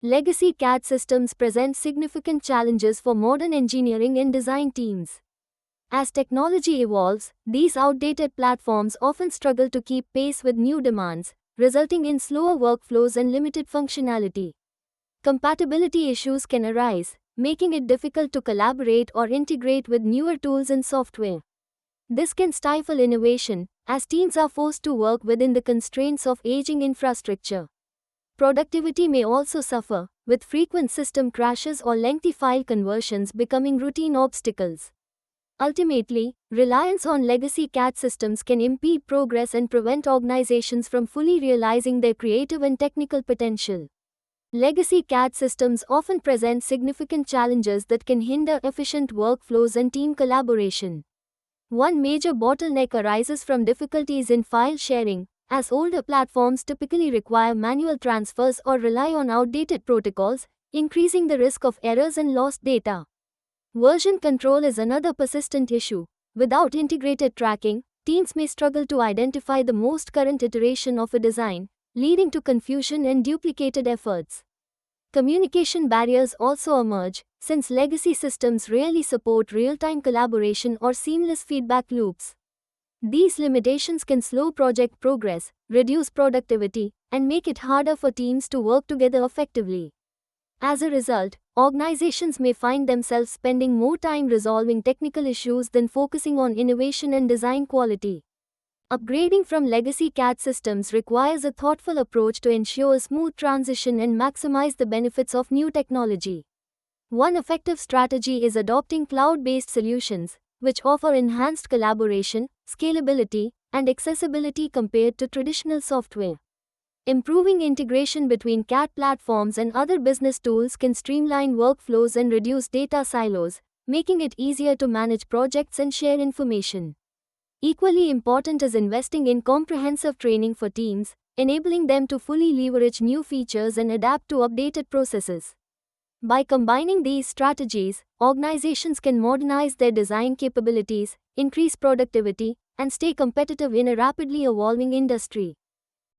Legacy CAD systems present significant challenges for modern engineering and design teams. As technology evolves, these outdated platforms often struggle to keep pace with new demands, resulting in slower workflows and limited functionality. Compatibility issues can arise, making it difficult to collaborate or integrate with newer tools and software. This can stifle innovation, as teams are forced to work within the constraints of aging infrastructure. Productivity may also suffer, with frequent system crashes or lengthy file conversions becoming routine obstacles. Ultimately, reliance on legacy CAD systems can impede progress and prevent organizations from fully realizing their creative and technical potential. Legacy CAD systems often present significant challenges that can hinder efficient workflows and team collaboration. One major bottleneck arises from difficulties in file sharing, as older platforms typically require manual transfers or rely on outdated protocols, increasing the risk of errors and lost data. Version control is another persistent issue. Without integrated tracking, teams may struggle to identify the most current iteration of a design, leading to confusion and duplicated efforts. Communication barriers also emerge, since legacy systems rarely support real-time collaboration or seamless feedback loops. These limitations can slow project progress, reduce productivity, and make it harder for teams to work together effectively. As a result, organizations may find themselves spending more time resolving technical issues than focusing on innovation and design quality. Upgrading from legacy CAD systems requires a thoughtful approach to ensure a smooth transition and maximize the benefits of new technology. One effective strategy is adopting cloud-based solutions, which offer enhanced collaboration, scalability, and accessibility compared to traditional software. Improving integration between CAD platforms and other business tools can streamline workflows and reduce data silos, making it easier to manage projects and share information. Equally important is investing in comprehensive training for teams, enabling them to fully leverage new features and adapt to updated processes. By combining these strategies, organizations can modernize their design capabilities, increase productivity, and stay competitive in a rapidly evolving industry.